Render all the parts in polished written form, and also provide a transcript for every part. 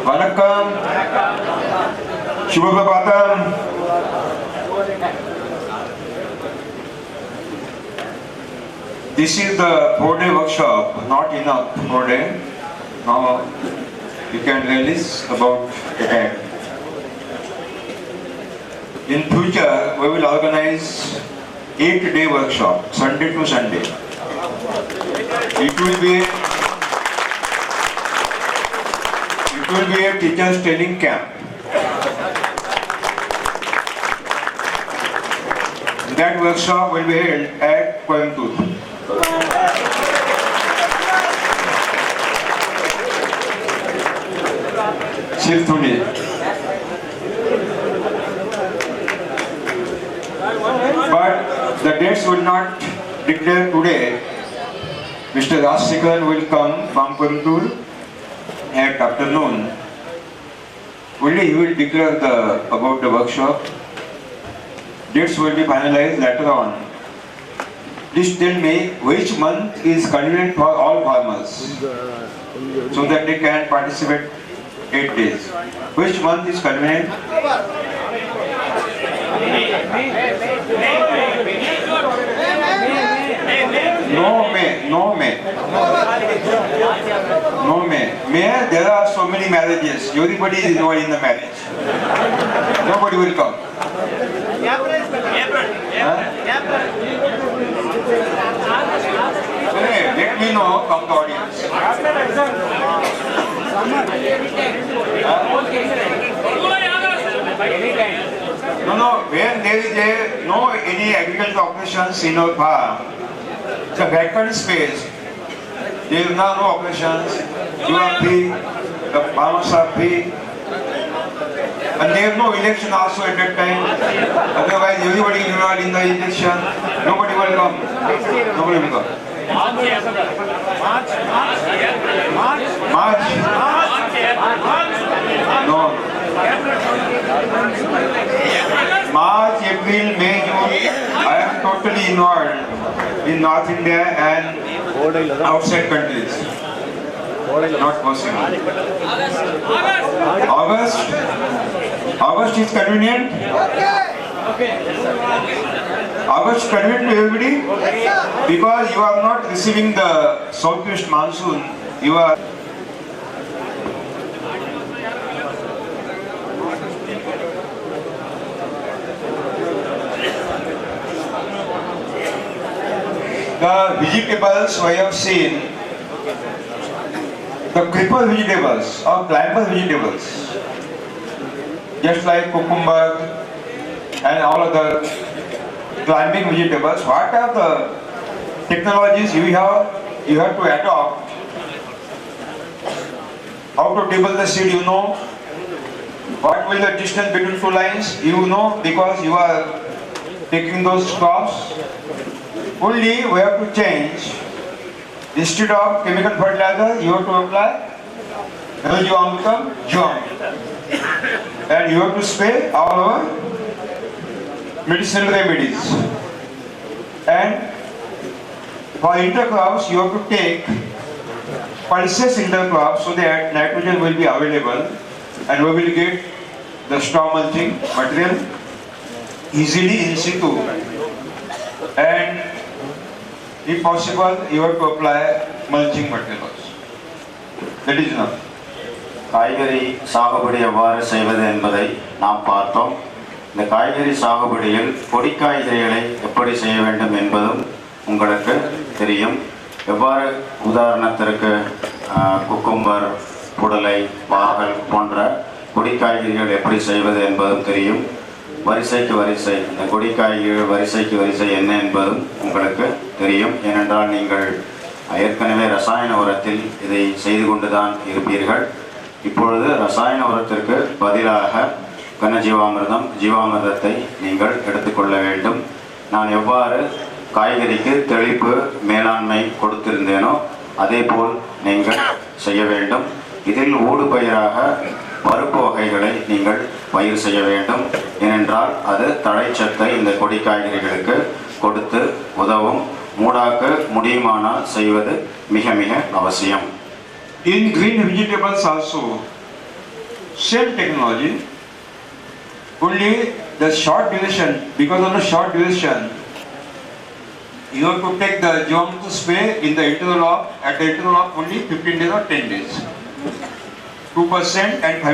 Vanakkam. Shubhaprabhatam. This is the 4-day workshop, not enough 4-day. Now you can release about the act. In future, we will organize 8-day workshop, Sunday to Sunday. It will be a teachers training camp. That workshop will be held at Coimbatore. Silthuni. But the dates will not declare today. Mr. Rajsekharan will come from Coimbatore at afternoon. Only he will declare about the workshop. Dates will be finalized later on. Please tell me which month is convenient for all farmers so that they can participate 8 days. Which month is convenient? No May. May, there are so many marriages. Everybody is involved in the marriage. Nobody will come. Let me know from the audience. No, when there is no any agricultural operations in our farm, it's a vacant space. There is no operations. You are free. The farmers are free. And there is no election also at that time. Otherwise, everybody is involved in the election. Nobody will come. Nobody will come. March. No. March, April, May, June. I am totally involved in North India and outside countries. Not possible. August is convenient? August convenient to everybody? Because you are not receiving the southwest monsoon. You are the vegetables we have seen, the creeper vegetables or climber vegetables, just like cucumber and all other climbing vegetables. What are the technologies you have to adopt? How to table the seed, you know. What will the distance between two lines, you know, because you are taking those crops. Only we have to change. Instead of chemical fertilizer, you have to apply Jivamritam. And you have to spray all our medicinal remedies. And for intercrops, you have to take pulses intercrops so that nitrogen will be available and we will get the straw mulching material easily in situ. And if possible, you have to apply mulching materials. That is enough. காய்கறி சாகுபடி எவ்வாறு செய்வது என்பதை நாம் பார்த்தோம். இந்த காய்கறி சாகுபடியில் கொடி காய்கறிகளை எப்படி செய்ய வேண்டும் என்பதும் உங்களுக்கு தெரியும். எவ்வாறு உதாரணத்திற்கு குக்கும்பர், புடலை, பாகல் போன்ற கொடி காய்கறிகள் எப்படி செய்வது என்பதும் தெரியும். வரிசைக்கு வரிசை, இந்த கொடி காய்கறிகள் வரிசைக்கு வரிசை என்ன என்பதும் உங்களுக்கு தெரியும். ஏனென்றால் நீங்கள் ஏற்கனவே ரசாயன உரத்தில் இதை செய்து கொண்டுதான் இருப்பீர்கள். இப்பொழுது ரசாயன உரத்திற்கு பதிலாக கனஜீவாமிர்தம், ஜீவாமிர்தத்தை நீங்கள் எடுத்துக்கொள்ள வேண்டும். நான் எவ்வாறு காய்கறிக்கு தெளிப்பு மேலாண்மை கொடுத்திருந்தேனோ அதேபோல் நீங்கள் செய்ய வேண்டும். இதில் ஊடு பயிராக பருப்பு வகைகளை நீங்கள் பயிர் செய்ய வேண்டும். ஏனென்றால் அது தழைச்சத்தை இந்த கொடி காய்கறிகளுக்கு கொடுத்து உதவும். மூடாக்க முடியுமானால் செய்வது மிக மிக அவசியம். In green vegetables also, same technology, only the short duration, because of the short duration, you have to take the Jivamruta spray in the interval of, at the interval of only 15 days or 10 days. 2% and 5%.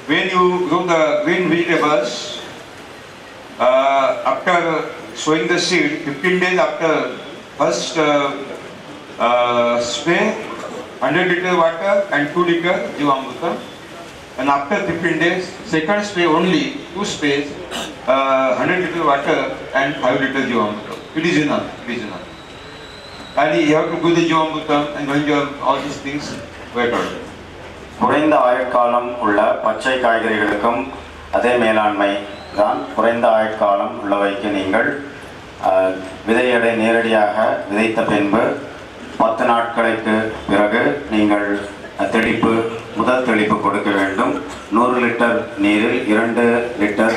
When you grow the green vegetables, after sowing the seed, 15 days after first spray, 100 liter water and 2 liter Jivamruta. And after 15 days, second spray only, 2 sprays, 100 liter water and 5 liter Jivamruta. It is enough, it is enough. And you have to do the Jivamruta and when you have all these things, wait on. குறைந்த ஆயுட்காலம் உள்ள பச்சை காய்கறிகளுக்கும் அதே மேலாண்மை தான். குறைந்த ஆயுட்காலம் உள்ளவைக்கு நீங்கள் விதையடை நேரடியாக விதைத்த பின்பு 10 நாட்களுக்கு பிறகு நீங்கள் தெளிப்பு, முதல் தெளிப்பு கொடுக்க வேண்டும். 100 லிட்டர் நீரில் 2 லிட்டர்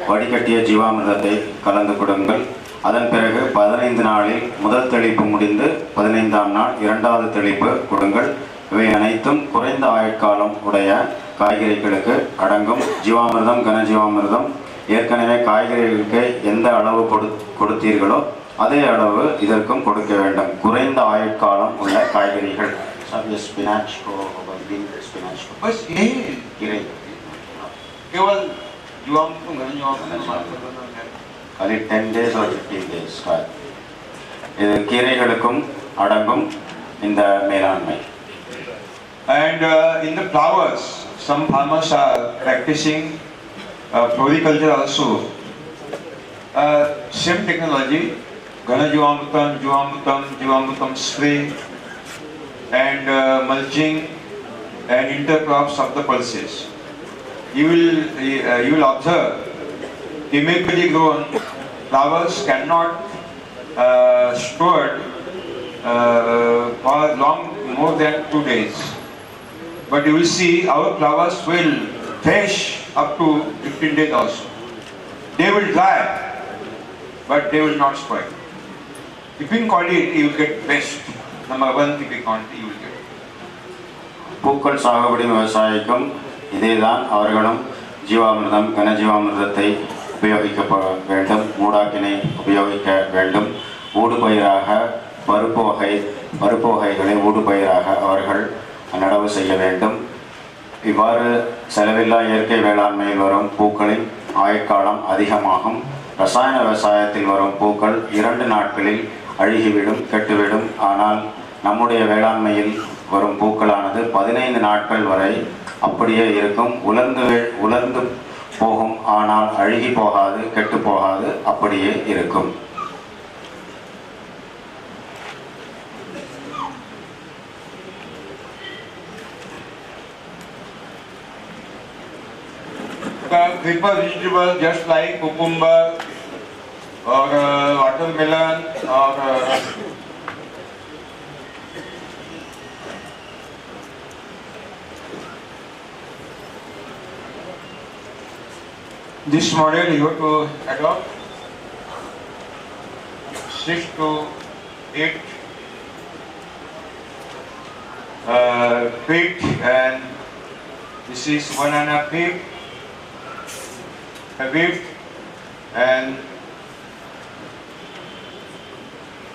வடிகட்டிய ஜீவாமிர்தத்தை கலந்து கொடுங்கள். அதன் பிறகு 15 நாளில் முதல் தெளிப்பு முடிந்து 15ஆம் நாள் இரண்டாவது தெளிப்பு கொடுங்கள். இவை அனைத்தும் குறைந்த ஆயுட்காலம் உடைய காய்கறிகளுக்கு அடங்கும். ஜீவாமிர்தம், கனஜீவாமிர்தம் ஏற்கனவே காய்கறிகளுக்கு எந்த அளவு கொடுத்தீர்களோ அதே அளவு இதற்கும் கொடுக்க வேண்டும். குறைந்த ஆயுட்காலம் உள்ள காய்கறிகள். அது 10 days or 15 days. இது கீரைகளுக்கும் அடங்கும் இந்த மேலாண்மை. And in the flowers, some farmers are practicing floriculture also. Same technology, Ganajivamrutam, Jivamrutam spray, and mulching and intercrops of the pulses. You will observe chemically grown flowers cannot stored for long, more than 2 days. But you will see our flowers will fresh up to 15 days also. They will dry, but they will not spoil. If in quality, you will get best. Number one, if in quantity, you will get. பூக்கள் சாகுபடி விவசாயிக்கும் இதேதான். அவர்களும் ஜீவாமிர்தம், கனஜீவாமிர்தத்தை உபயோகிக்க வேண்டும். மூடாக்கினை உபயோகிக்க வேண்டும். ஊடுபயிராக பருப்பு வகைகளை ஊடுபயிராக அவர்கள் நடவு செய்ய வேண்டும். இவ்வாறு செலவில்லா இயற்கை வேளாண்மையில் வரும் பூக்களின் ஆயுட்காலம் அதிகமாகும். ரசாயன விவசாயத்தில் வரும் பூக்கள் 2 நாட்களில் அழுகிவிடும், கெட்டுவிடும். ஆனால் நம்முடைய வேளாண்மையில் வரும் பூக்களானது 15 நாட்கள் வரை அப்படியே இருக்கும். உலர்ந்து போகும், ஆனால் அழுகி போகாது, கெட்டு போகாது, அப்படியே இருக்கும். Creeper vegetables just like cucumber or watermelon or this model you have to adopt 6 to 8 feet, and this is 1.5 feet. A width and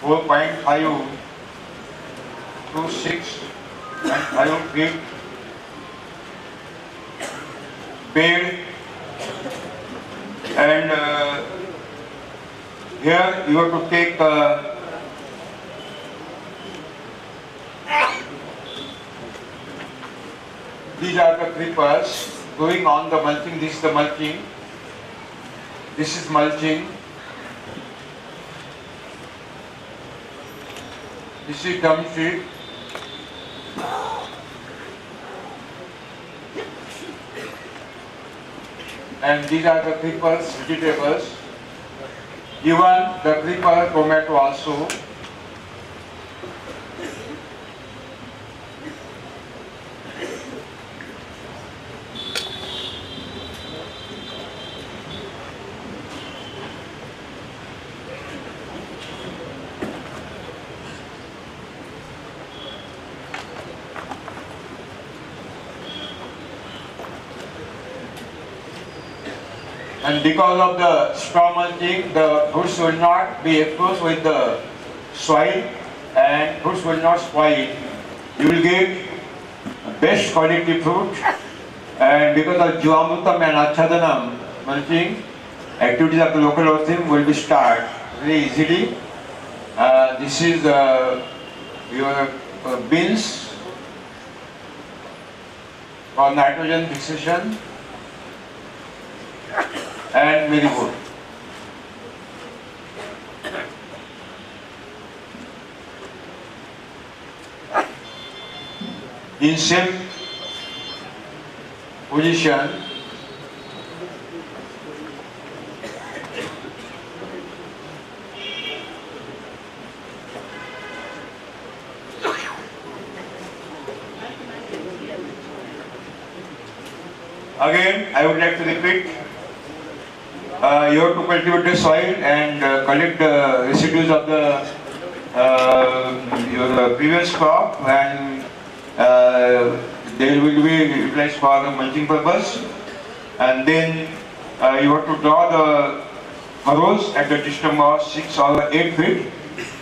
4.5 to 6 and 5 feet bed, and here you have to take these are the creepers going on the mulching. This is the mulching. This is mulching. This is dump sheet. And these are the creepers, vegetables. Even the creeper tomato also. and because of the straw mulching, the fruits will not be exposed with the soil and fruits will not spoil. You will get best quality fruit, and because of Jivamrutam and Achadanam mulching, activities of the local earth team will be started very easily. This is your beans for nitrogen fixation and marigold. In same position, again I would like to repeat, you have to cultivate the soil and collect the residues of the your previous crop, and they will be utilized for the mulching purpose. And then you have to draw the furrows at the distance of 6 or 8 feet.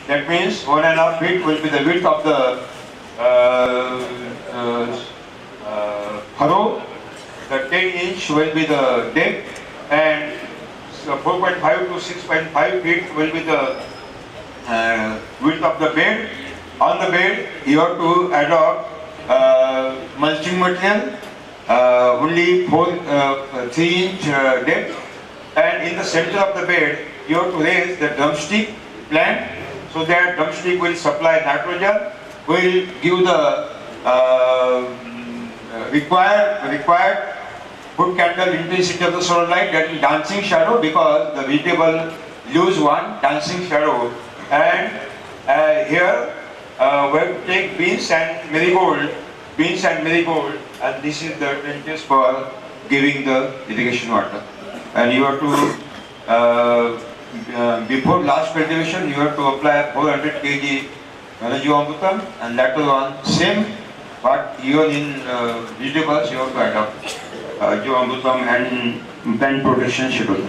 That means 1.5 feet will be the width of the furrow. The 10-inch will be the depth, and 4.5 to 6.5 feet will be the width of the bed. On the bed, you have to adopt mulching material, only 3-inch depth, and in the center of the bed, you have to raise the drumstick plant, so that drumstick will supply nitrogen, will give the required foot candle intensity of the solar light, that is dancing shadow, because the vegetable lose one dancing shadow. And here we have to take beans and marigold, and this is the trenches for giving the irrigation water. And you have to before last cultivation, you have to apply 400 kg Jivamrutam, and later on same, but even in vegetables you have to adopt Jivamrutam and plant protection schedule.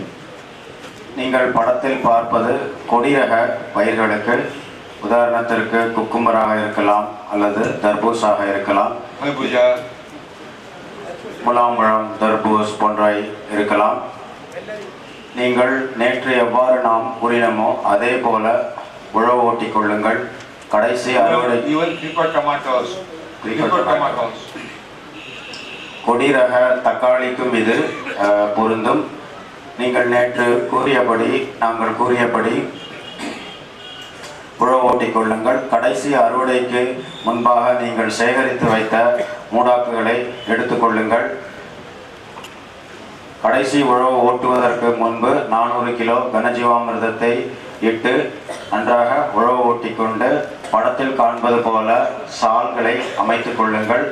நீங்கள் படத்தில் பார்ப்பது கொடிரக பயிர்களுக்கு, உதாரணத்திற்கு குக்கும்பராக இருக்கலாம் அல்லது தர்பூஸாக இருக்கலாம், முலாம்பழம், தர்பூஸ் போன்றவை இருக்கலாம். நீங்கள் நேற்று எவ்வாறு நாம் கூறினமோ அதே போல உழவு ஓட்டிக் கொள்ளுங்கள். கடைசி அறுவடை கொடிரக தக்காளிக்கும் இது பொருந்தும். நீங்கள் நேற்று நாங்கள் கூறியபடி உழவு ஓட்டிக் கொள்ளுங்கள். கடைசி அறுவடைக்கு முன்பாக நீங்கள் சேகரித்து வைத்த மூடாக்குகளை எடுத்துக்கொள்ளுங்கள். கடைசி உழவு ஓட்டுவதற்கு முன்பு 400 கிலோ கனஜீவாமிர்தத்தை இட்டு நன்றாக உழவு ஓட்டிக்கொண்டு படத்தில் காண்பது போல சால்களை அமைத்துக் கொள்ளுங்கள்.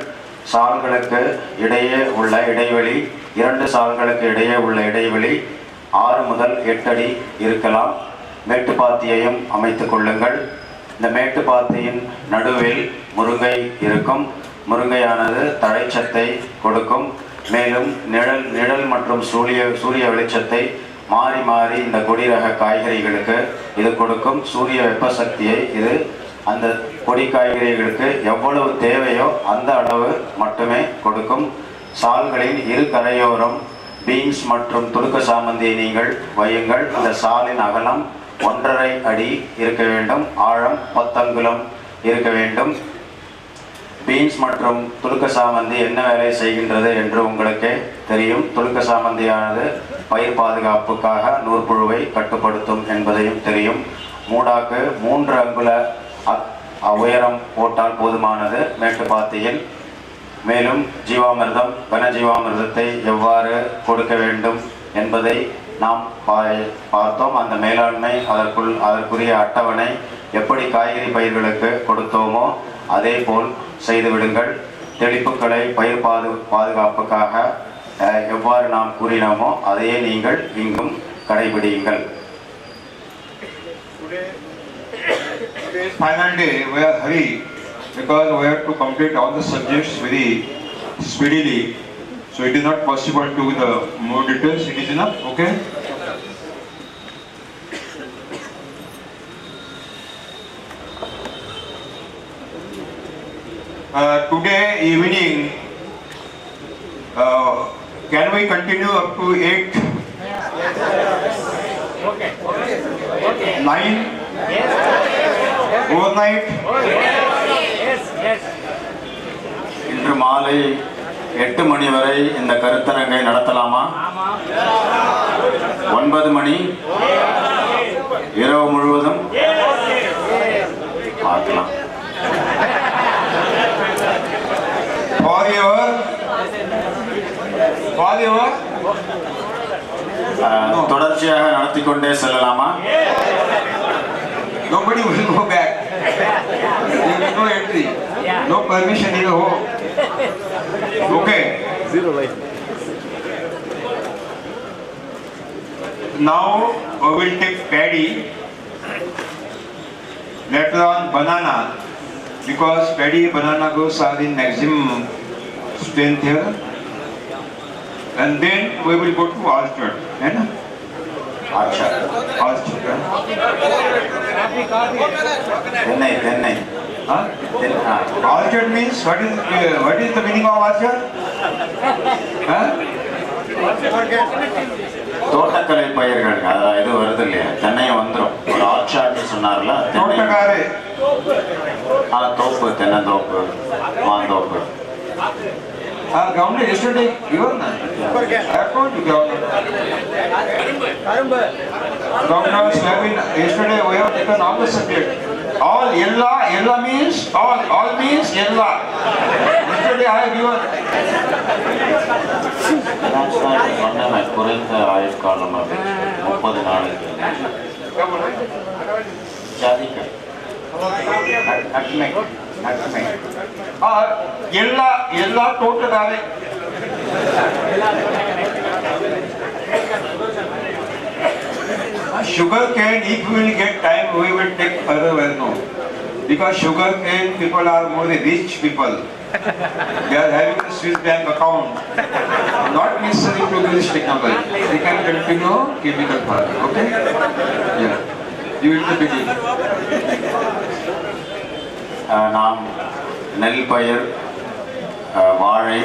சால்களுக்கு இடையே உள்ள இடைவெளி, 2 சால்களுக்கு இடையே உள்ள இடைவெளி 6 முதல் 8 அடி இருக்கலாம். மேட்டுப்பாத்தியையும் அமைத்துக் கொள்ளுங்கள். இந்த மேட்டுப்பாத்தியின் நடுவில் முருங்கை இருக்கும். முருங்கையானது தழைச்சத்தை கொடுக்கும். மேலும் நிழல் மற்றும் சூரிய வெளிச்சத்தை மாறி மாறி இந்த கொடிரக காய்கறிகளுக்கு இது கொடுக்கும். சூரிய வெப்ப சக்தியை இது அந்த கொடி காய்கறிகளுக்கு எவ்வளவு தேவையோ அந்த அளவு மட்டுமே கொடுக்கும். சால்களின் இரு கரையோரம் பீன்ஸ் மற்றும் துடுக்க சாமந்தியை நீங்கள் வையுங்கள். இந்த சாலின் அகலம் 1.5 அடி இருக்க வேண்டும், ஆழம் 10 அங்குலம் இருக்க வேண்டும். பீன்ஸ் மற்றும் துடுக்க சாமந்தி என்ன வேலை செய்கின்றது என்று உங்களுக்கே தெரியும். துடுக்க சாமந்தியானது பயிர் பாதுகாப்புக்காக நூற்புழுவை கட்டுப்படுத்தும் என்பதையும் தெரியும். மூடாக்கு 3 அங்குல உயரம் போட்டால் போதுமானது மேட்டுப்பாத்தியில். மேலும் ஜீவாமிர்தம், கனஜீவாமிர்தத்தை எவ்வாறு கொடுக்க வேண்டும் என்பதை நாம் பார்த்தோம். அந்த மேலாண்மை, அதற்குரிய அட்டவணை எப்படி காய்கறி பயிர்களுக்கு கொடுத்தோமோ அதே போல் செய்துவிடுங்கள். தெளிப்புகளை பயிர் பாதுகாப்புக்காக எவ்வாறு நாம் கூறினோமோ அதையே நீங்கள் இங்கும் கடைபிடியுங்கள். Today's final day, we are hurried because we have to complete all the subjects very speedily. So So it is not possible to the more details. It is enough. Okay. Today evening, can we continue up to 8? 9? Overnight? இன்று மாலை 8 மணி வரை இந்த கருத்தரங்கை நடத்தலாமா? 9 மணி இரவு முழுவதும் பார்க்கலாம். தொடர்ச்சியாக நடத்தி கொண்டே செல்லலாமா? Nobody will go back. There is no entry. No permission in the home. Okay. Zero life. Now we will take paddy. Later on banana, because paddy banana goes are in maximum strength here. And then we will go to orchard. ஆச்சா. Orchard. தென்னை தென்னை. Huh? Orchard means what is the meaning of orchard? Huh? தோட்டக்கலை பயிர்கள் அதான் இது வருது இல்லையா, தென்னையும் வந்துடும். ஒரு ஆர்ச்சார்ட்னு சொன்னார்ல, தோட்டக்காரே. தோப்பு, தென்னந்தோப்பு, மாந்தோப்பு. Government yesterday given. I told you government. Governors have been yesterday we have taken all the subject. All ella means all means ella. Yesterday I have given. சொன்ன குறைந்த ஆயுட்காலம் அது 30 நாளைக்கு. ஜாதிக்காய் ella தோட்டக்காரே. Sugar cane, if we will get time, we will take otherwise no. Because sugar cane people are more rich people. They are having a Swiss bank account. Not necessary to do this technology. They can continue chemical farming. Okay? Yeah. You will begin. நாம் நெல் பயிர், வாழை,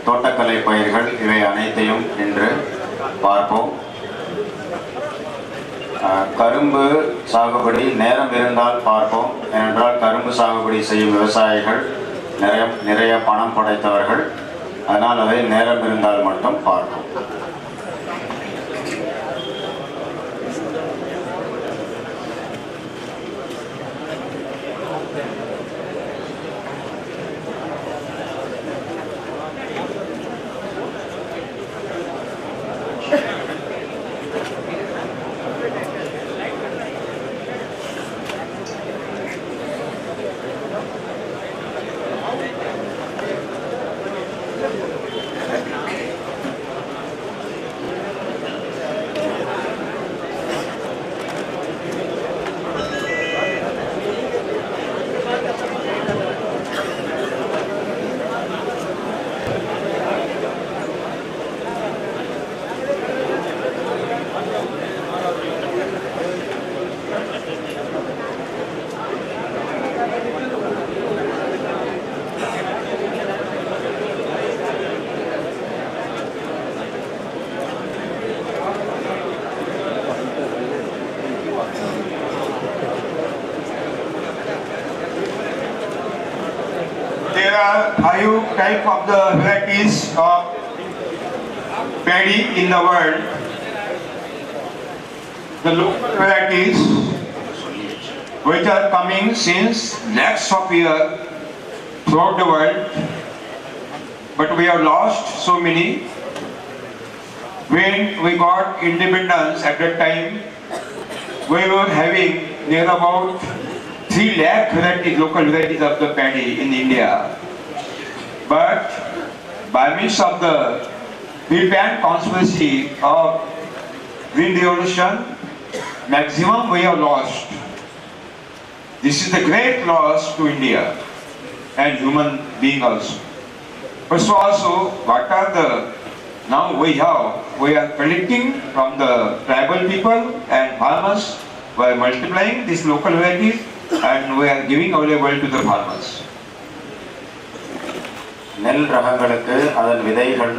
தோட்டக்கலை பயிர்கள் இவை அனைத்தையும் இன்று பார்ப்போம். கரும்பு சாகுபடி நேரம் இருந்தால் பார்ப்போம். ஏனென்றால் கரும்பு சாகுபடி செய்யும் விவசாயிகள் நிறைய பணம் படைத்தவர்கள். அதனால் அதை நேரம் இருந்தால் மட்டும் பார்ப்போம். There are 5 types of the varieties of paddy in the world. The local varieties which are coming since lakhs of years throughout the world, but we have lost so many. When we got independence at that time, we were having near about 3 lakh varieties, local varieties of the paddy in India. But by means of the revamped conspiracy of Green Revolution, maximum we have lost. This is the great loss to India and human being also. But so also, what are the Now we are collecting from the tribal people and farmers. We are multiplying these local varieties and we are giving available to the farmers. நெல் ரகங்களுக்கு அதன் விதைகள்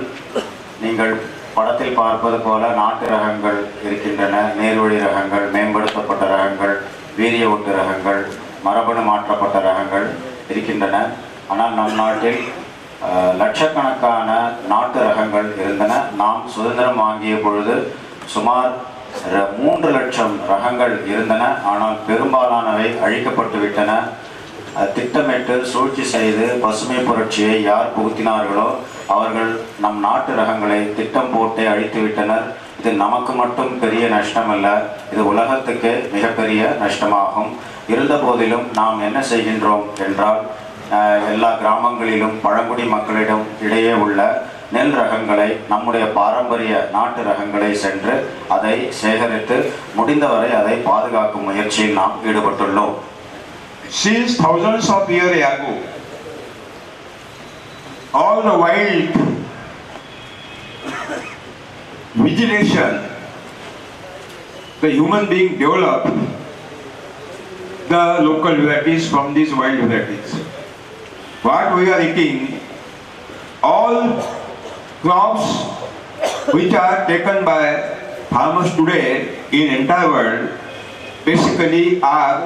நீங்கள் படத்தில் பார்ப்பது போல நாட்டு ரகங்கள் இருக்கின்றன, நேர்வழி ரகங்கள், மேம்படுத்தப்பட்ட ரகங்கள், வீரிய ஒட்டு ரகங்கள், மரபணு மாற்றப்பட்ட ரகங்கள் இருக்கின்றன. ஆனால் நம் நாட்டில் லட்சக்கணக்கான நாட்டு ரகங்கள் இருந்தன. நாம் சுதந்திரம் வாங்கிய பொழுது சுமார் 3 லட்சம் ரகங்கள் இருந்தன. ஆனால் பெரும்பாலானவை அழிக்கப்பட்டு விட்டன. திட்டமிட்டு சூழ்ச்சி செய்து பசுமை புரட்சியை யார் புகுத்தினார்களோ அவர்கள் நம் நாட்டு ரகங்களை திட்டம் போட்டே அழித்து விட்டனர். இது நமக்கு மட்டும் பெரிய நஷ்டமல்ல, இது உலகத்துக்கு மிகப்பெரிய நஷ்டமாகும். இருந்த போதிலும் நாம் என்ன செய்கின்றோம் என்றால், எல்லா கிராமங்களிலும் பழங்குடி மக்களிடம் இடையே உள்ள நெல் ரகங்களை, நம்முடைய பாரம்பரிய நாட்டு ரகங்களை சென்று அதை சேகரித்து முடிந்தவரை அதை பாதுகாக்கும் முயற்சியில் நாம் ஈடுபட்டுள்ளோம். Since thousands of years ago, all the wild vegetation, the human being developed the local varieties from these wild varieties. What we are eating, all crops which are taken by farmers today in entire world basically are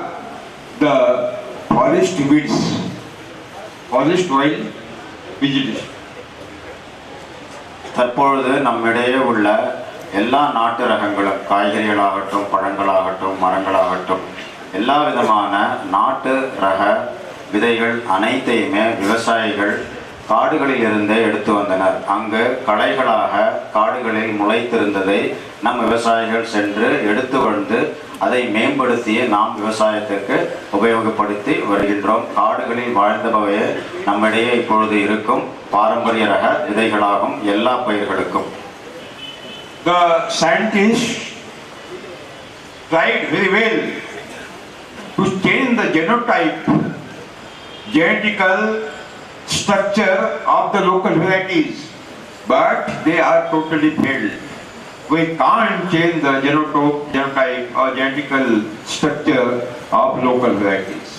the forest weeds, forest wild vegetation. தற்பொழுது நம்மிடையே உள்ள எல்லா நாட்டு ரகங்களும், காய்கறிகளாகட்டும், பழங்களாகட்டும், மரங்களாகட்டும், எல்லா விதமான நாட்டு ரக விதைகள் அனைத்தையுமே விவசாயிகள் காடுகளில் இருந்தே எடுத்து வந்தனர். அங்கு களைகளாக காடுகளில் முளைத்திருந்ததை நம் விவசாயிகள் சென்று எடுத்து வந்து அதை மேம்படுத்தி நாம் விவசாயத்திற்கு உபயோகப்படுத்தி வருகின்றோம். காடுகளில் வாழ்ந்தவையே நம்மிடையே இப்பொழுது இருக்கும் பாரம்பரிய ரக விதைகளாகும் எல்லா பயிர்களுக்கும். The scientists tried very well to change the genotype, genetical structure of the local varieties, but they are totally failed. We can't change the genotype or genetical structure of local varieties.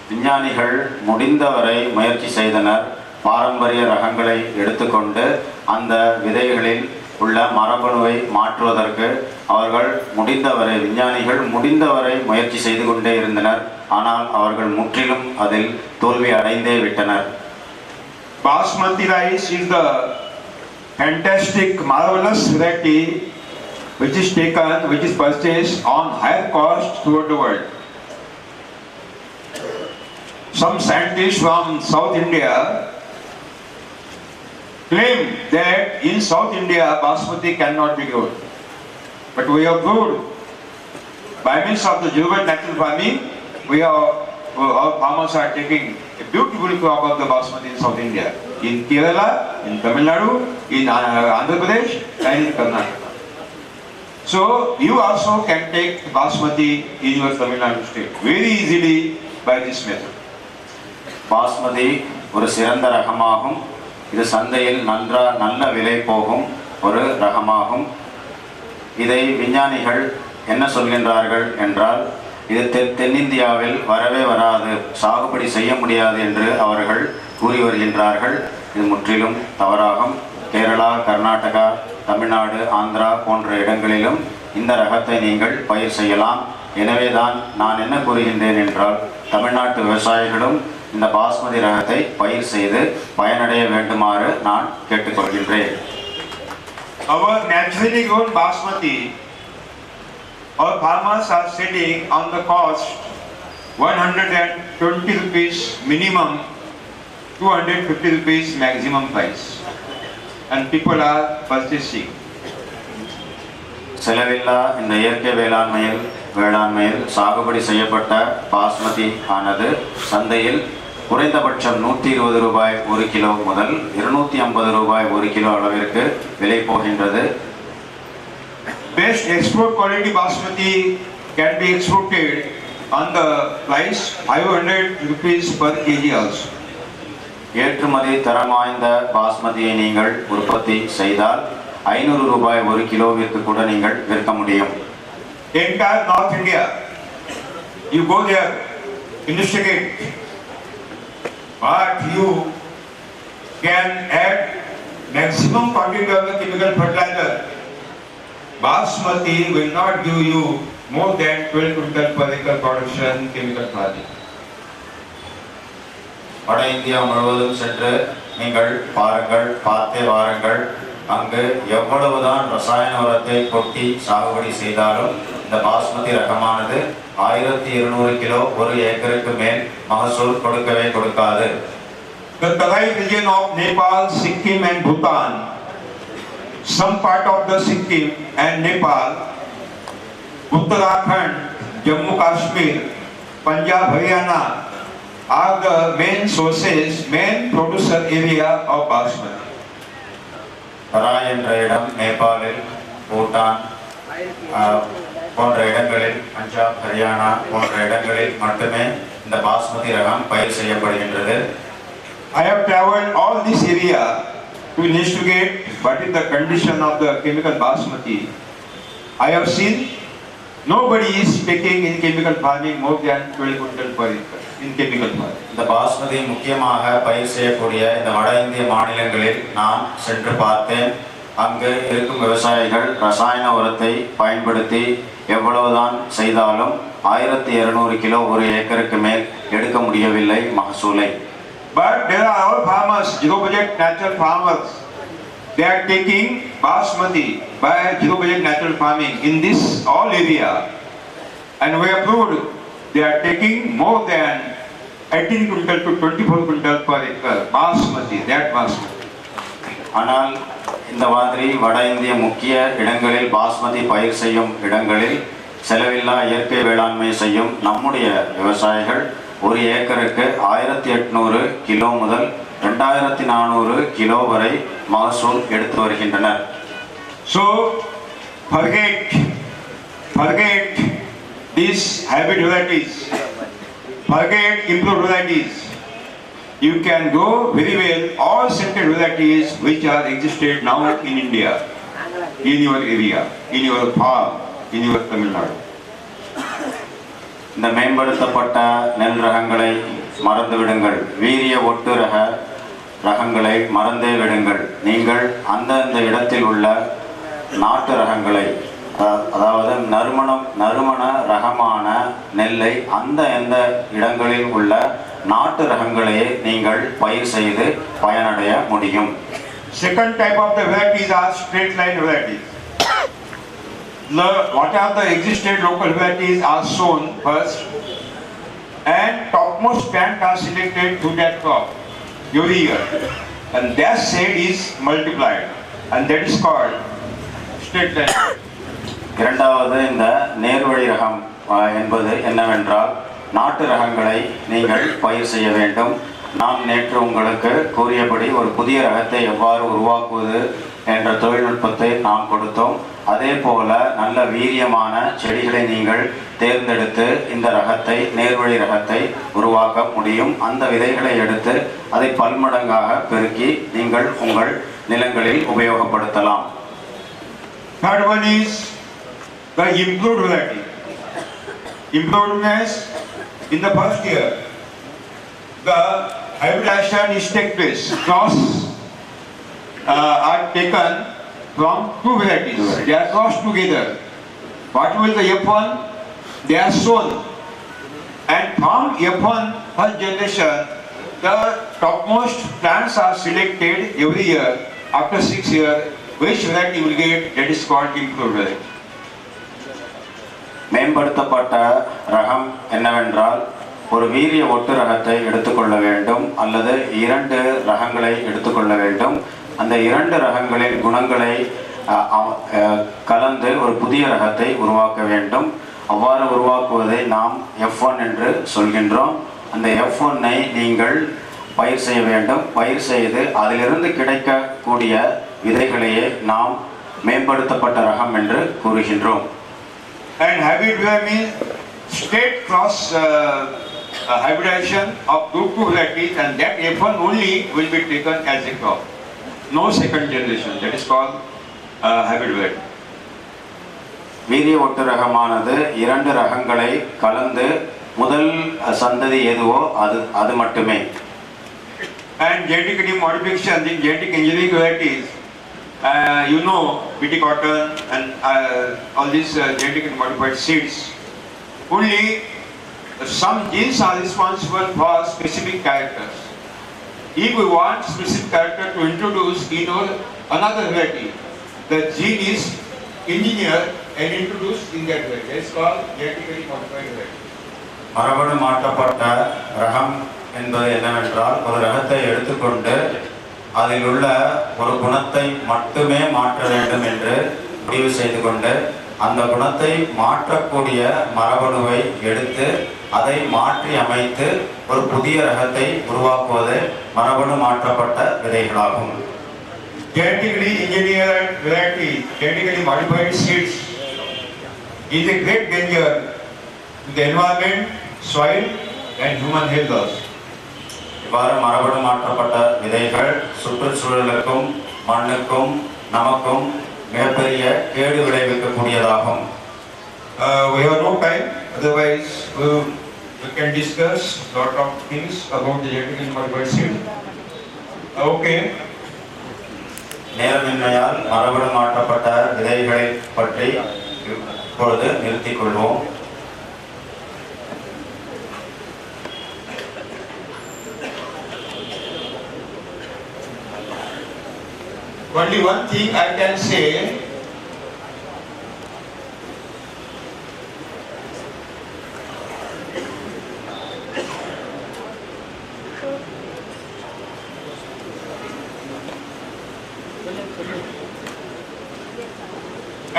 விஞ்ஞானிகள் முடிந்தவரை முயற்சி செய்தனர். பாரம்பரிய ரகங்களை எடுத்துக்கொண்டு அந்த விதைகளில் உள்ள மரபணுவை மாற்றுவதற்கு அவர்கள் முடிந்தவரை, விஞ்ஞானிகள் முடிந்தவரை முயற்சி செய்து கொண்டே இருந்தனர். ஆனால் அவர்கள் முற்றிலும் அதில் தோல்வி அடைந்தே விட்டனர். Basmati rice is the fantastic, marvelous variety which is purchased on higher cost throughout the world. Some scientists from South India claim that in South India Basmati cannot be grown. But we have proved by means of the Jurvet natural farming, our farmers are taking a beautiful crop of the Basmati in South India, in Kerala, in Tamil Nadu, in Andhra Pradesh and in Karnataka. So you also can take Basmati in your Tamil Nadu state very easily by this method. Basmati ஒரு சிறந்த ரகமாகும். இது சந்தையில் நல்ல விலை போகும் ஒரு ரகமாகும். இதை விஞ்ஞானிகள் என்ன சொல்கின்றார்கள் என்றால், இது தென்னிந்தியாவில் வரவே வராது, சாகுபடி செய்ய முடியாது என்று அவர்கள் கூறி வருகின்றார்கள். இது முற்றிலும் தவறாகும். கேரளா, கர்நாடகா, தமிழ்நாடு, ஆந்திரா போன்ற இடங்களிலும் இந்த ரகத்தை நீங்கள் பயிர் செய்யலாம். எனவேதான் நான் என்ன கூறுகின்றேன் என்றால், தமிழ்நாட்டு விவசாயிகளும் இந்த பாஸ்மதி ரகத்தை பயிர் செய்து பயனடைய வேண்டுமாறு நான் கேட்டுக்கொள்கின்றேன். Our naturally grown Basmati, our farmers are selling on the cost 120 rupees minimum, 250 rupees maximum price, and people are purchasing. செலவில்லா இந்த இயற்கை வேளாண்மையில் சாகுபடி செய்யப்பட்ட பாஸ்மதி ஆனது சந்தையில் குறைந்தபட்சம் 120 ரூபாய் 1 கிலோ முதல் 250 ரூபாய் 1 கிலோ அளவிற்கு விலை போகின்றது. Best export quality Basmati can be exported on the price 500 rupees per kg also. ஏற்றுமதி தரம் வாய்ந்த பாஸ்மதியை நீங்கள் உற்பத்தி செய்தால் 500 ரூபாய் ஒரு கிலோவிற்கு கூட நீங்கள் விற்க முடியும். Entire North India, you go there, investigate, but you can add maximum quantity of the chemical fertilizer. Basmati will not give you more than 12 quintal per acre production chemical farming. வட இந்தியா முழுவதும் சென்று நீங்கள் பாருங்கள், பார்த்தே வாருங்கள். அங்கு எவ்வளவுதான் ரசாயன உரத்தை கொட்டி சாகுபடி செய்தாலும் இந்த பாஸ்மதி ரகமானது 1200 கிலோ ஒரு ஏக்கருக்கு மேல் மகசூல் கொடுக்கவே கொடுக்காது. The Tarai region of Nepal, Sikkim and Bhutan, some part of the Sikkim and Nepal, Uttarakhand, Jammu Kashmir, Punjab, Haryana are the main sources, main producer area of basmati. Terai என்ற இடம் நேபாளில், பூட்டான் போன்ற இடங்களில், பஞ்சாப், ஹரியானா போன்ற இடங்களில் மட்டுமே இந்த பாஸ்மதி ரகம் பயிர் செய்யப்படுகின்றது. I have travelled all this area to investigate what is the condition of the chemical basmati. I have seen nobody is taking in chemical farming more than 12 quintal per acre in chemical farming. இந்த பாஸ்மதி முக்கியமாக பயிர் செய்யக்கூடிய இந்த வட இந்திய மாநிலங்களில் நான் சென்று பார்த்தேன். அங்கு இருக்கும் விவசாயிகள் ரசாயன உரத்தை பயன்படுத்தி எவ்வளவுதான் செய்தாலும் 1200 கிலோ ஒரு ஏக்கருக்கு மேல் எடுக்க முடியவில்லை மகசூலை. But there are all farmers, zero budget natural farmers. They are taking basmati by zero budget natural farming in this all area, and we have proved they are taking more than 18 quintal to 24 quintal per acre basmati. That basmati. ஆனால் இந்த மாதிரி வட இந்திய முக்கிய இடங்களில் பாஸ்மதி பயிர் செய்யும் இடங்களில் செலவில்லா இயற்கை வேளாண்மை செய்யும் நம்முடைய விவசாயிகள் ஒரு ஏக்கருக்கு 1800 கிலோ முதல் 2400 கிலோ வரை மகசூல் எடுத்து வருகின்றனர். So forget these hybrid varieties, forget improved varieties. You can go very well all scented varieties which are existed now in India, in your area, in your farm, in your Tamil Nadu. இந்த மேம்படுத்தப்பட்ட நெல் ரகங்களை மறந்து விடுங்கள். வீரிய ஒட்டு ரகங்களை மறந்தே விடுங்கள். நீங்கள் அந்தந்த இடத்தில் உள்ள நாட்டு ரகங்களை, அதாவது நறுமண ரகமான நெல்லை எந்த இடங்களில் உள்ள நாட்டு ரகங்களையே நீங்கள் பயிர் செய்து பயனடைய முடியும். Second type of the varieties are straight line varieties. What are the existing local varieties are sown first, and topmost plant are selected to that crop every year, and their seed is multiplied, and that is called straight line. இரண்டாவது இந்த நேர்வழி ரகம் என்பது என்னவென்றால் நாட்டு ரகங்களை நீங்கள் பயிர் செய்ய வேண்டும். நாம் நேற்று உங்களுக்கு கூறியபடி ஒரு புதிய ரகத்தை எவ்வாறு உருவாக்குவது என்ற தொழில்நுட்பத்தை நாம் கொடுத்தோம். அதே போல நல்ல வீரியமான செடிகளை நீங்கள் தேர்ந்தெடுத்து இந்த ரகத்தை, நேர்வழி ரகத்தை உருவாக்க முடியும். அந்த விதைகளை எடுத்து அதை பல்மடங்காக பெருக்கி நீங்கள் உங்கள் நிலங்களில் உபயோகப்படுத்தலாம். Third one is the improved variety. Improved means in the first year the hybridization is take place. Cross are taken from two varieties. They are crossed together. What will the F1? They are sown, and from F1 first generation the topmost plants are selected every year. After 6 years, which variety will get, that is called improved variety. மேம்படுத்தப்பட்ட ரகம் என்னவென்றால் ஒரு வீரிய ஒட்டு ரகத்தை எடுத்துக்கொள்ள வேண்டும் அல்லது 2 ரகங்களை எடுத்துக்கொள்ள வேண்டும். அந்த 2 ரகங்களின் குணங்களை கலந்து ஒரு புதிய ரகத்தை உருவாக்க வேண்டும். அவ்வாறு உருவாக்குவதை நாம் F1 என்று சொல்கின்றோம். அந்த F1ஐ நீங்கள் பயிர் செய்ய வேண்டும். பயிர் செய்து அதிலிருந்து கிடைக்கக்கூடிய விதைகளையே நாம் மேம்படுத்தப்பட்ட ரகம் என்று கூறுகின்றோம். And hybrid means straight cross hybridization of two varieties, and that F1 only will be taken as a crop. No second generation. That is called hybrid variety. வீரிய ஒட்டு ரகமானது இரண்டு ரகங்களை கலந்து முதல் சந்ததி எதுவோ அது மட்டுமே. And genetically modification in genetic engineering varieties, you know, BT cotton and all these genetically modified seeds. Only some genes are responsible for specific characters. If we want specific character to introduce in another variety, the gene is engineered and introduced in that variety. It's called genetically modified variety. மரபணு மாற்றப்பட்ட ரகம் என்பது என்னவென்றால் ஒரு ரகத்தை எடுத்துக்கொண்டு அதில் உள்ள ஒரு குணத்தை மட்டுமே மாற்ற வேண்டும் என்று முடிவு செய்து கொண்டு அந்த குணத்தை மாற்றக்கூடிய மரபணுவை எடுத்து அதை மாற்றி அமைத்து ஒரு புதிய ரகத்தை உருவாக்குவது மரபணு மாற்றப்பட்ட விதைகளாகும். Genetically engineered varieties, genetically modified seeds is a great danger to the environment, soil and human health also. இவ்வாறு மரபணு மாற்றப்பட்ட விதைகள் சுற்றுச்சூழலுக்கும் மண்ணுக்கும் நமக்கும் மிகப்பெரிய கேடு விளைவிக்கக்கூடியதாகும். We have no time, otherwise we can discuss lot of things about the genetically modified seed. Okay. நேரமின்மையால் மரபணு மாற்றப்பட்ட விதைகளை பற்றி இப்பொழுது நிறுத்திக் கொள்வோம். Only one thing I can say,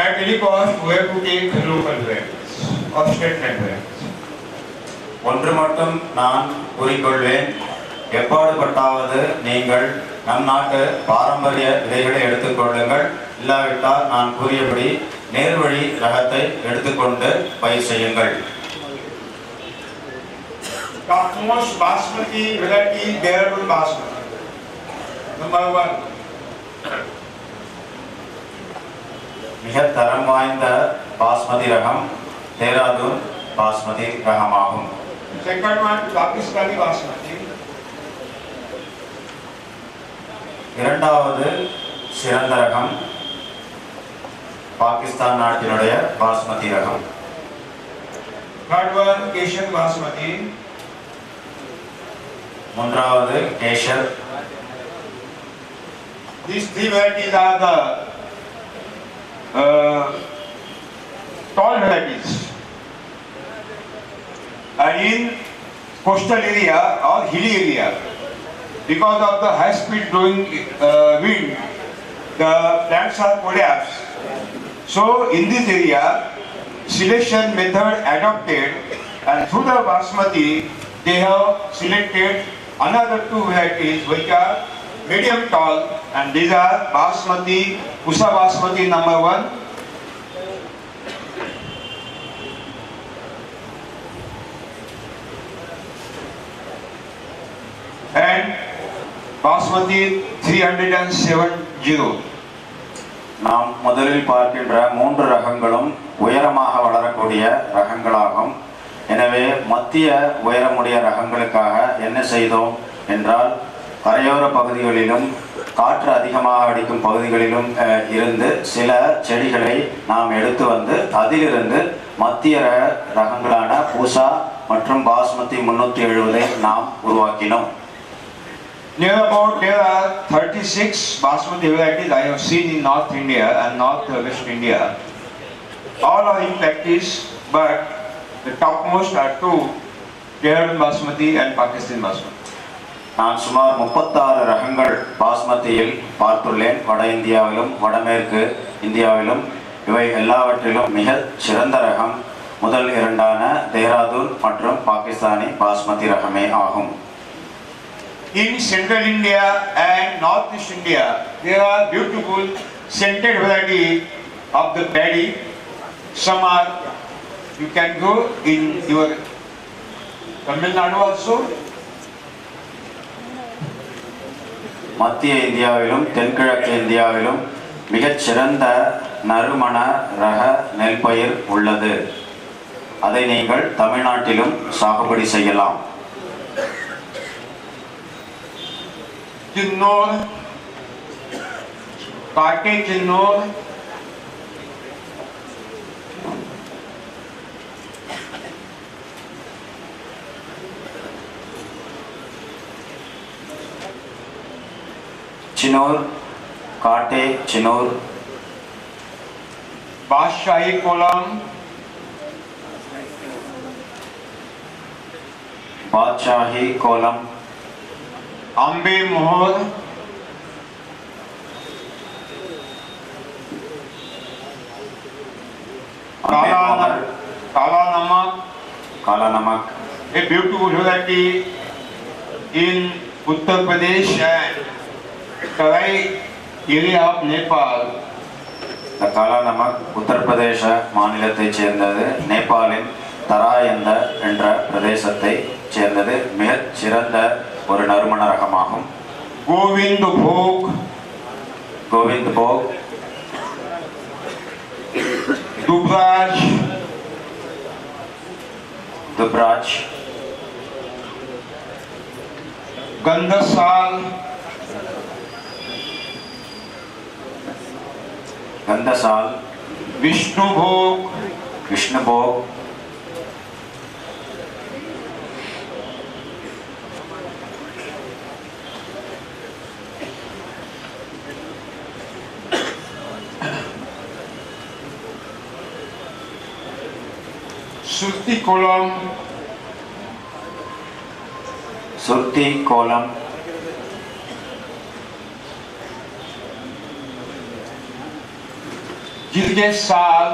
at any cost we have to take local varieties or state varieties. ஒன்று மட்டும் நான் கூறிக்கொள்வேன், எப்பாடுபட்டாவது நீங்கள் நம் நாட்டு பாரம்பரிய விதைகளை எடுத்துக்கொள்ளுங்கள். இல்லாவிட்டால் நான் கூறியபடி நேர்வழி ரகத்தை எடுத்துக்கொண்டு பயிர் செய்யுங்கள். Topmost basmati variety is Dehradun basmati. Number 1. மிக தரம் வாய்ந்த பாஸ்மதி ரகம் Dehradun basmati ரகமாகும். Second one, Pakistani basmati. இரண்டாவது சிறந்த ரகம் பாகிஸ்தான் நாட்டினுடைய பாஸ்மதி ரகம். Third one, Asian basmati. மூன்றாவது கேஷர். These three varieties are the tall varieties. And in coastal area or hilly area, because of the high speed blowing wind, the plants are collapsed. So in this area, selection method adopted, and through the basmati, they have selected another two varieties which are medium tall, and these are basmati, Pusa basmati number 1, and basmati 370. நாம் முதலில் பார்க்கின்ற மூன்று ரகங்களும் உயரமாக வளரக்கூடிய ரகங்களாகும். எனவே மத்திய உயரமுடைய ரகங்களுக்காக என்ன செய்தோம் என்றால், கரையோர பகுதிகளிலும் காற்று அதிகமாக அடிக்கும் பகுதிகளிலும் இருந்து சில செடிகளை நாம் எடுத்து வந்து அதிலிருந்து மத்திய ரகங்களான பூசா மற்றும் பாஸ்மதி 370 நாம் உருவாக்கினோம். Near about there are 36 basmati varieties I have seen in North India and North West India. All are in practice, but the topmost are two, Dehradun basmati and Pakistan basmati. நான் சுமார் 36 ரகங்கள் பாஸ்மதியில் பார்த்துள்ளேன். வட இந்தியாவிலும் வடமேற்கு இந்தியாவிலும். இவை எல்லாவற்றிலும் மிக சிறந்த ரகம் முதல் இரண்டான தேராதூன் மற்றும் பாகிஸ்தானி பாஸ்மதி ரகமே ஆகும். In central India and northeast India, there are beautiful scented variety of the paddy. Some are, you can go in your Tamil Nadu also? மத்திய இந்தியாவிலும் தென்கிழக்கு இந்தியாவிலும் மிகச்சிறந்த நறுமண ரக நெல் பயிர் உள்ளது. அதை நீங்கள் தமிழ்நாட்டிலும் சாகுபடி செய்யலாம். Chinnor, Kate Chinnor, चिनोर, काटे चिनोर, Bashahi Kolam, बादशाही kolam, Ambe Mohor, Kala Namak, काला नमक, a beautiful variety in Uttar Pradesh and Tarai area of Nepal. இந்த காலா நமக் உத்தரப்பிரதேச மாநிலத்தைச் சேர்ந்தது. நேபாளின் தராயந்த என்ற பிரதேசத்தை சேர்ந்தது. மிகச் சிறந்த ஒரு நறுமண ரகமாகும். Govind Bhog, கோவிந்த் போக், Dubraj, துப்ராஜ், Gandasal, கந்தசால், Vishnu Bhog, Vishnu போக், Surti Kolam, சுர்த்தி கோலம், Jirgesal,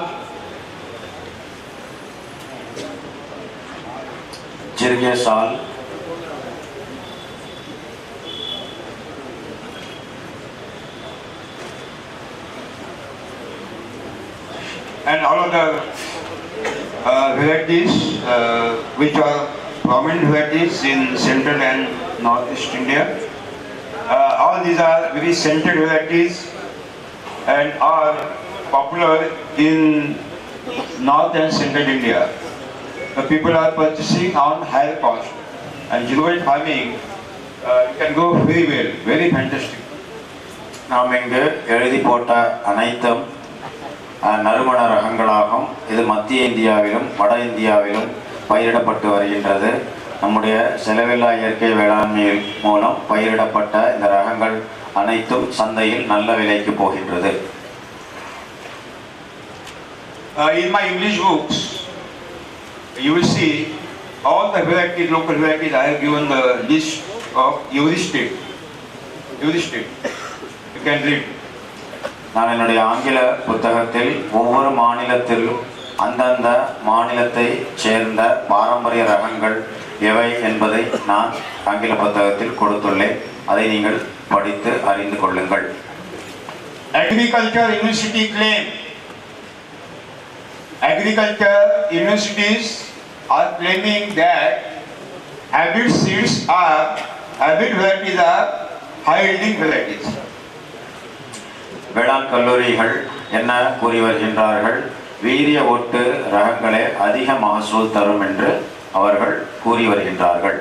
ஜிர்கேசால், and all other varieties which are prominent varieties in central and northeast India. All these are very scented varieties and are popular in north and central India. The people are purchasing on higher cost, and zero farming you can go very well, very fantastic. நாம் இங்கு எழுதி போட்ட அனைத்தும் நறுமண ரகங்களாகும். இது மத்திய இந்தியாவிலும் வட இந்தியாவிலும் பயிரிடப்பட்டு வருகின்றது. நம்முடைய செலவில்லா இயற்கை வேளாண்மையின் மூலம் பயிரிடப்பட்ட இந்த ரகங்கள் அனைத்தும் சந்தையில் நல்ல விலைக்கு போகின்றது. In my English books, you will see all the varieties, local varieties. I have given the list of every state. Every state. You can read. நான் என்னுடைய ஆங்கில புத்தகத்தில் ஒவ்வொரு மாநிலத்திலும் அந்தந்த மாநிலத்தை சேர்ந்த பாரம்பரிய ரகங்கள் எவை என்பதை நான் ஆங்கில புத்தகத்தில் கொடுத்துள்ளேன். அதை நீங்கள் படித்து அறிந்து கொள்ளுங்கள். Agriculture University claim. Agriculture universities are claiming that hybrid varieties are high yielding varieties. வேளாண் கல்லூரிகள் என்ன கூறி வருகின்றார்கள்? வீரிய ஒட்டு ரகங்களே அதிக மகசூல் தரும் என்று அவர்கள் கூறி வருகின்றார்கள்.